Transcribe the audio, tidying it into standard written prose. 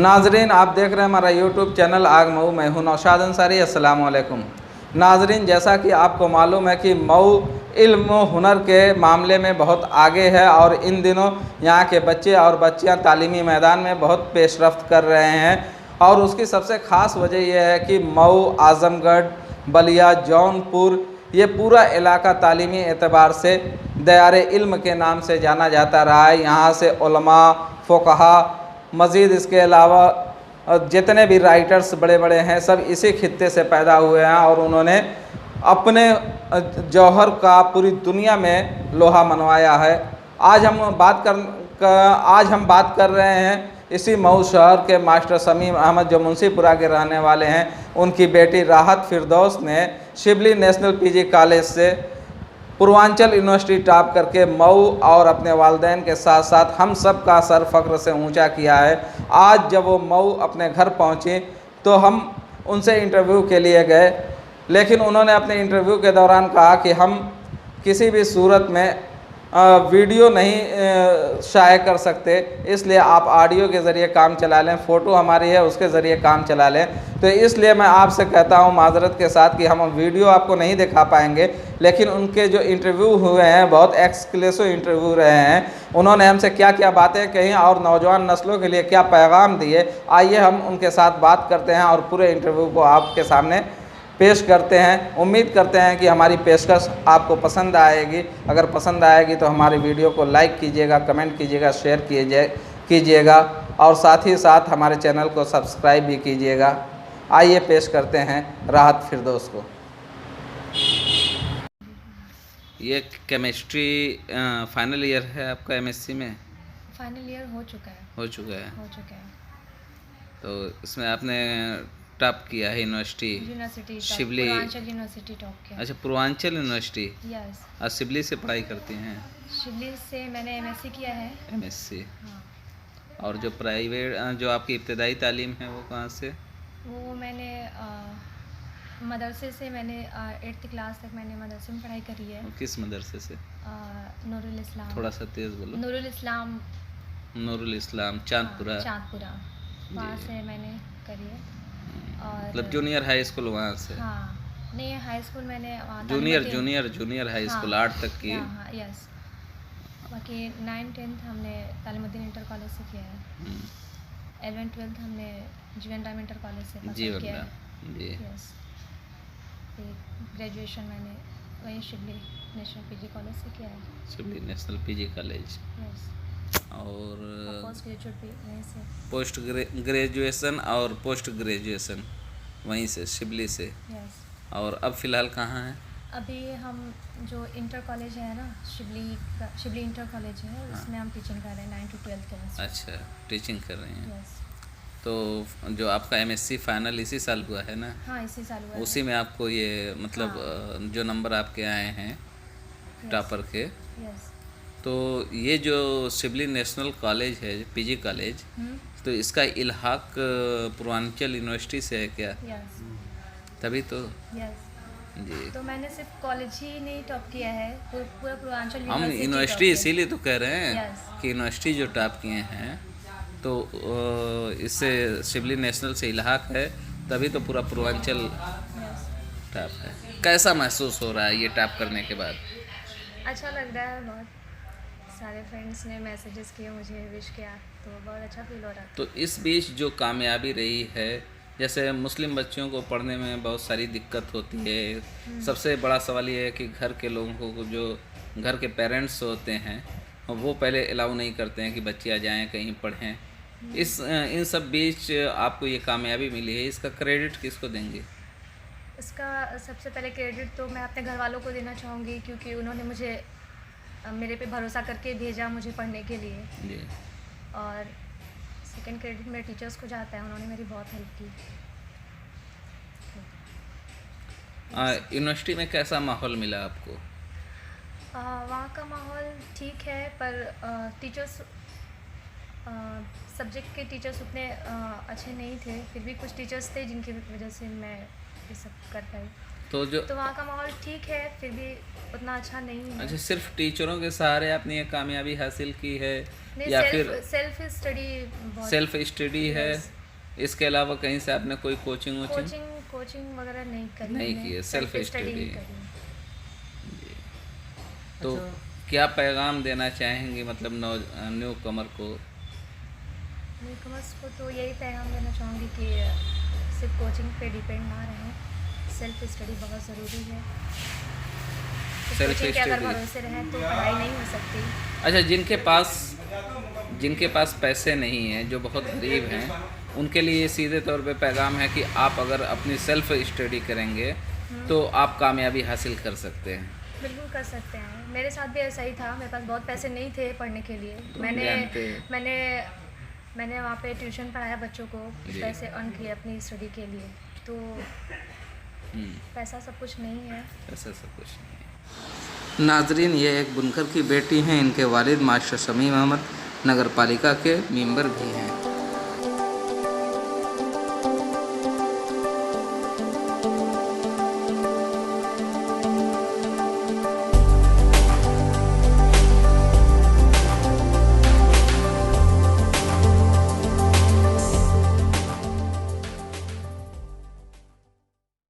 नाजरीन, आप देख रहे हैं हमारा यूट्यूब चैनल आग मऊ। मैं हूं नौशाद अंसारी। अस्सलाम वालेकुम नाजरीन, जैसा कि आपको मालूम है कि मऊ इल्म हुनर के मामले में बहुत आगे है और इन दिनों यहाँ के बच्चे और बच्चियाँ तालीमी मैदान में बहुत पेशरफ्त कर रहे हैं। और उसकी सबसे ख़ास वजह यह है कि मऊ, आज़मगढ़, बलिया, जौनपुर, ये पूरा इलाका तालीमी एतबार से दयारे इल्म के नाम से जाना जाता रहा है। यहाँ से उलमा, फ़ुक़हा, मज़ीद इसके अलावा जितने भी राइटर्स बड़े बड़े हैं सब इसी खित्ते से पैदा हुए हैं और उन्होंने अपने जौहर का पूरी दुनिया में लोहा मनवाया है। आज हम बात कर रहे हैं इसी मऊ शहर के मास्टर समीम अहमद, जो मुंशीपुरा के रहने वाले हैं। उनकी बेटी राहत फिरदौस ने शिबली नेशनल पीजी कॉलेज से पूर्वांचल यूनिवर्सिटी टॉप करके मऊ और अपने वालिदैन के साथ साथ हम सब का सर फ़ख्र से ऊंचा किया है। आज जब वो मऊ अपने घर पहुंची तो हम उनसे इंटरव्यू के लिए गए, लेकिन उन्होंने अपने इंटरव्यू के दौरान कहा कि हम किसी भी सूरत में वीडियो नहीं शाये कर सकते, इसलिए आप ऑडियो के ज़रिए काम चला लें, फ़ोटो हमारी है उसके ज़रिए काम चला लें। तो इसलिए मैं आपसे कहता हूं माज़रत के साथ कि हम वीडियो आपको नहीं दिखा पाएंगे, लेकिन उनके जो इंटरव्यू हुए हैं बहुत एक्सक्लूसिव इंटरव्यू रहे हैं। उन्होंने हमसे क्या क्या बातें कही और नौजवान नस्लों के लिए क्या पैगाम दिए, आइए हम उनके साथ बात करते हैं और पूरे इंटरव्यू को आपके सामने पेश करते हैं। उम्मीद करते हैं कि हमारी पेशकश आपको पसंद आएगी। अगर पसंद आएगी तो हमारी वीडियो को लाइक कीजिएगा, कमेंट कीजिएगा, शेयर कीजिएगा और साथ ही साथ हमारे चैनल को सब्सक्राइब भी कीजिएगा। आइए पेश करते हैं राहत फिरदौस को। ये केमिस्ट्री फाइनल ईयर है आपका एमएससी में? फाइनल ईयर हो चुका है। हो चुका है। तो इसमें आपने टॉप किया है university Shibli, Purvanchal university top किया। अच्छा, पूर्वांचल यूनिवर्सिटी। यस। और शिबली से पढ़ाई करती हैं? शिबली से मैंने एमएससी किया है। एमएससी। हाँ। और जो प्राइवेट जो आपकी इब्तदाई तालीम है वो कहाँ से? वो मैंने मदरसे से मैंने 8th क्लास तक मैंने मदरसे में पढ़ाई करी है। किस मदरसे से? नूरुल इस्लाम। थोड़ा सा तेज़ बोलो। नूरुल इस्लाम। नूरुल इस्लाम, चांदपुरा। चांदपुरा, वहाँ से मैंने करी है। और मतलब जूनियर हाई स्कूल वहाँ से? हाँ, नहीं हाई स्कूल मैंने जूनियर हाई स्कूल 8 तक की। हाँ, यस। बाकी 9th-10th हमने तालिमुद्दीन इंटर कॉलेज से किया है। 11th-12th हमने जीवन राम इंटर कॉलेज से किया है। जी। यस। ग्रेजुएशन मैंने वहीं शिबली नेशनल पीजी कॉलेज से किया है। Shibli national PG college. Yes. और पोस्ट ग्रेजुएट भी वहीं से। पोस्ट ग्रेजुएशन और पोस्ट ग्रेजुएशन वहीं से, शिबली से। यस। और अब फ़िलहाल कहाँ हैं? अभी हम जो इंटर कॉलेज है ना, शिबली इंटर कॉलेज है। हाँ। उसमें हम टीचिंग कर रहे हैं 9th to 12th क्लास। अच्छा, टीचिंग कर रहे हैं। यस। तो जो आपका एमएससी फाइनल इसी साल हुआ है ना? हाँ, इसी साल हुआ उसी में आपको ये मतलब जो नंबर आपके आए हैं टॉपर के, यस। तो ये जो शिबली नेशनल कॉलेज है, पीजी कॉलेज, तो इसका इल्हाक पूर्वांचल यूनिवर्सिटी से है क्या? यस। तभी तो। यस। जी। तो मैंने सिर्फ कॉलेज ही नहीं टॉप किया है, पूरा पूर्वांचल हम यूनिवर्सिटी इसीलिए तो कह रहे हैं यस। कि यूनिवर्सिटी जो टॉप किए हैं तो इससे शिबली नेशनल से इल्हाक है, तभी तो पूरा पूर्वांचल टॉप है। कैसा महसूस हो रहा है ये टॉप करने के बाद? अच्छा लग रहा है बहुत। सारे फ्रेंड्स ने मैसेजेस किए, मुझे विश किया, तो बहुत अच्छा फील हो रहा था। तो इस बीच जो कामयाबी रही है, जैसे मुस्लिम बच्चियों को पढ़ने में बहुत सारी दिक्कत होती है। सबसे बड़ा सवाल ये है कि घर के लोगों को, जो घर के पेरेंट्स होते हैं, वो पहले अलाउ नहीं करते हैं कि बच्चियाँ जाएं कहीं पढ़ें। इन सब बीच आपको ये कामयाबी मिली है, इसका क्रेडिट किसको देंगे? इसका सबसे पहले क्रेडिट तो मैं अपने घर वालों को देना चाहूँगी, क्योंकि उन्होंने मुझे मेरे पे भरोसा करके भेजा मुझे पढ़ने के लिए। जी। और सेकंड क्रेडिट मेरे टीचर्स को जाता है, उन्होंने मेरी बहुत हेल्प की। यूनिवर्सिटी में कैसा माहौल मिला आपको? वहाँ का माहौल ठीक है, पर टीचर्स सब्जेक्ट के टीचर्स उतने अच्छे नहीं थे। फिर भी कुछ टीचर्स थे जिनकी वजह से मैं ये सब कर पाई। तो जो तो वहाँ का माहौल ठीक है, फिर भी उतना अच्छा नहीं है। अच्छा, सिर्फ टीचरों के सहारे आपने ये कामयाबी हासिल की है नहीं, या फिर सेल्फ स्टडी सेल्फ स्टडी है? इसके अलावा कहीं से आपने कोई कोचिंग कोचिंग वगैरह नहीं करी, नहीं की है, सेल्फ स्टडी। करी। तो क्या पैगाम देना चाहेंगे मतलब न्यू कमर को? न्यूकमर्स को तो यही पैगाम देना चाहूँगी कि सिर्फ कोचिंग पे डिपेंड ना रहें, सेल्फ स्टडी बहुत ज़रूरी है। सेल्फ कोचिंग के अगर स्टडी। भरोसे रहें तो पढ़ाई नहीं हो सकती। अच्छा, जिनके पास पैसे नहीं हैं, जो बहुत गरीब हैं, उनके लिए सीधे तौर पे पैगाम है कि आप अगर अपनी सेल्फ स्टडी करेंगे तो आप कामयाबी हासिल कर सकते हैं। बिल्कुल कर सकते हैं, मेरे साथ भी ऐसा ही था। मेरे पास बहुत पैसे नहीं थे पढ़ने के लिए। मैंने वहाँ पे ट्यूशन पढ़ाया बच्चों को, पैसे अर्न किए अपनी स्टडी के लिए। तो पैसा सब कुछ नहीं है। ऐसा सब कुछ नहीं है। नाजरीन, ये एक बुनकर की बेटी हैं। इनके वालिद मास्टर शमीम अहमद नगर पालिका के मेंबर भी हैं।